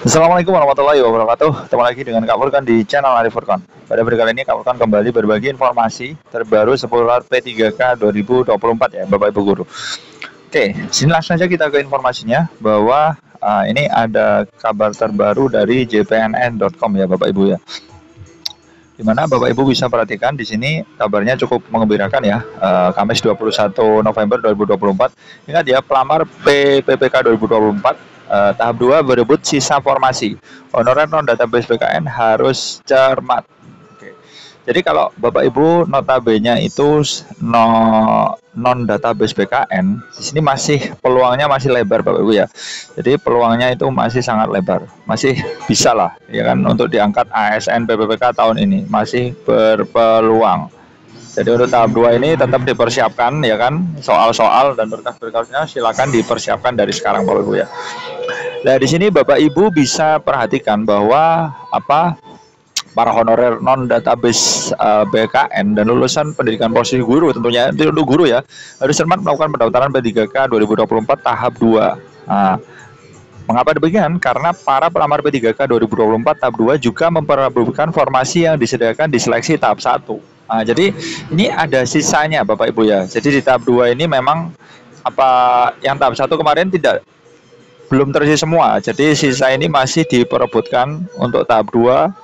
Assalamualaikum warahmatullahi wabarakatuh. Ketemu lagi dengan Kak Furkan di channel Arif Furkan. Pada video kali ini Kak Furkan kembali berbagi informasi terbaru seputar P3K 2024 ya Bapak Ibu Guru. Oke, sini langsung saja kita ke informasinya bahwa ini ada kabar terbaru dari jpnn.com ya Bapak Ibu ya. Dimana Bapak Ibu bisa perhatikan di sini kabarnya cukup mengembirakan ya. Kamis 21 November 2024. Ingat ya, pelamar PPK 2024 tahap 2 berebut sisa formasi. Honorer non database BKN harus cermat. Oke. Jadi kalau Bapak Ibu notabene itu non database BKN, di sini masih peluangnya masih lebar Bapak Ibu ya. Jadi peluangnya itu masih sangat lebar. Masih bisa lah ya kan untuk diangkat ASN PPPK tahun ini, masih berpeluang. Jadi untuk tahap 2 ini tetap dipersiapkan ya kan, soal-soal dan berkas-berkasnya silakan dipersiapkan dari sekarang Bapak Ibu ya. Nah, di sini Bapak Ibu bisa perhatikan bahwa para honorer non database BKN dan lulusan pendidikan posisi guru tentunya itu untuk guru ya, harus cermat melakukan pendaftaran P3K 2024 tahap 2. Nah, mengapa demikian? Karena para pelamar P3K 2024 tahap 2 juga memperebutkan formasi yang disediakan di seleksi tahap 1. Nah, jadi ini ada sisanya Bapak Ibu ya. Jadi di tahap 2 ini memang yang tahap 1 kemarin belum terisi semua. Jadi sisa ini masih diperebutkan untuk tahap 2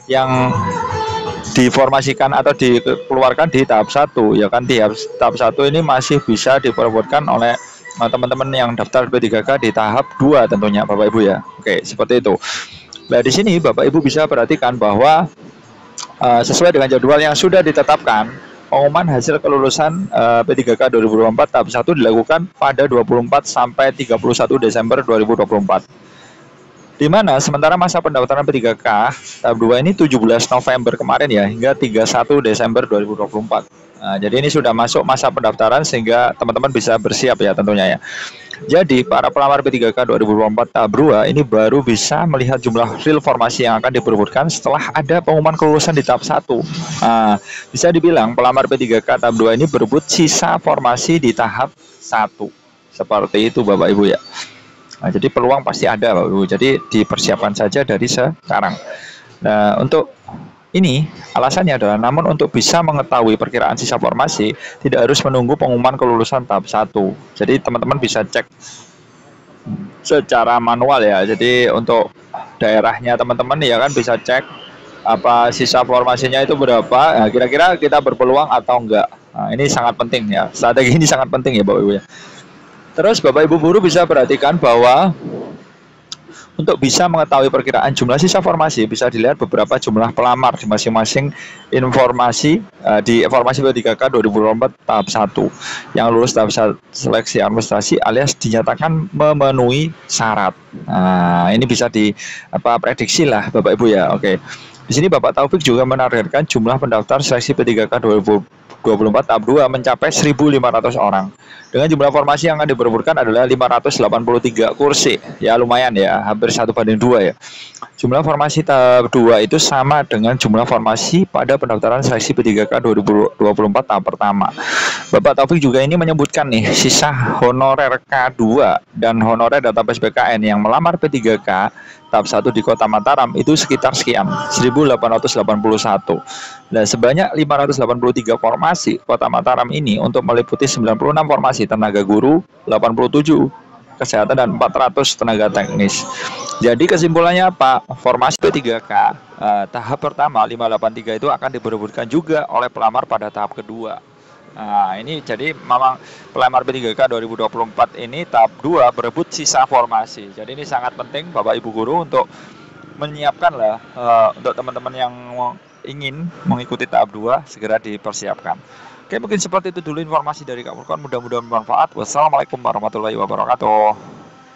yang diformasikan atau dikeluarkan di tahap 1 ya kan. Di tahap 1 ini masih bisa diperebutkan oleh teman-teman yang daftar P3K di tahap 2 tentunya Bapak Ibu ya. Oke, seperti itu. Nah, di sini Bapak Ibu bisa perhatikan bahwa sesuai dengan jadwal yang sudah ditetapkan, pengumuman hasil kelulusan P3K 2024 tahap 1 dilakukan pada 24 sampai 31 Desember 2024. Di mana sementara masa pendaftaran P3K tahap 2 ini 17 November kemarin ya hingga 31 Desember 2024. Nah, jadi ini sudah masuk masa pendaftaran sehingga teman-teman bisa bersiap ya tentunya ya. Jadi para pelamar P3K 2024 tahap 2 ini baru bisa melihat jumlah real formasi yang akan diperebutkan setelah ada pengumuman kelulusan di tahap 1. Nah, bisa dibilang pelamar P3K tahap 2 ini berebut sisa formasi di tahap 1. Seperti itu Bapak Ibu ya. Nah, jadi peluang pasti ada Bapak Ibu. Jadi dipersiapkan saja dari sekarang. Nah, untuk ini alasannya adalah namun untuk bisa mengetahui perkiraan sisa formasi tidak harus menunggu pengumuman kelulusan tahap 1. Jadi teman-teman bisa cek secara manual ya. Jadi untuk daerahnya teman-teman ya kan bisa cek sisa formasinya itu berapa. Nah, kira-kira kita berpeluang atau enggak. Nah, ini sangat penting ya. Strategi ini sangat penting ya Bapak Ibu ya. Terus Bapak Ibu guru bisa perhatikan bahwa untuk bisa mengetahui perkiraan jumlah sisa formasi bisa dilihat beberapa jumlah pelamar di masing-masing informasi di formasi P3K 2024 tahap 1 yang lulus tahap seleksi administrasi alias dinyatakan memenuhi syarat. Nah, ini bisa diprediksi lah Bapak Ibu ya. Oke. Di sini Bapak Taufik juga menargetkan jumlah pendaftar seleksi P3K 2024 tahap 2 mencapai 1.500 orang. Dengan jumlah formasi yang akan diperebutkan adalah 583 kursi. Ya lumayan ya, hampir 1:2 ya. Jumlah formasi tahap 2 itu sama dengan jumlah formasi pada pendaftaran seleksi P3K 2024 tahap pertama. Bapak Taufik juga ini menyebutkan nih, sisa honorer K2 dan honorer database BKN yang melamar P3K tahap 1 di Kota Mataram itu sekitar sekian, 1.881. Nah, sebanyak 583 formasi Kota Mataram ini untuk meliputi 96 formasi tenaga guru, 87 kesehatan dan 400 tenaga teknis. Jadi kesimpulannya apa? Formasi P3K tahap pertama 583 itu akan diperebutkan juga oleh pelamar pada tahap kedua. Nah, ini jadi memang pelamar P3K 2024 ini tahap 2 berebut sisa formasi. Jadi ini sangat penting Bapak Ibu guru untuk menyiapkan lah untuk teman-teman yang ingin mengikuti tahap 2 segera dipersiapkan. Oke, mungkin seperti itu dulu informasi dari Kak Furkan, mudah-mudahan bermanfaat. Wassalamualaikum warahmatullahi wabarakatuh.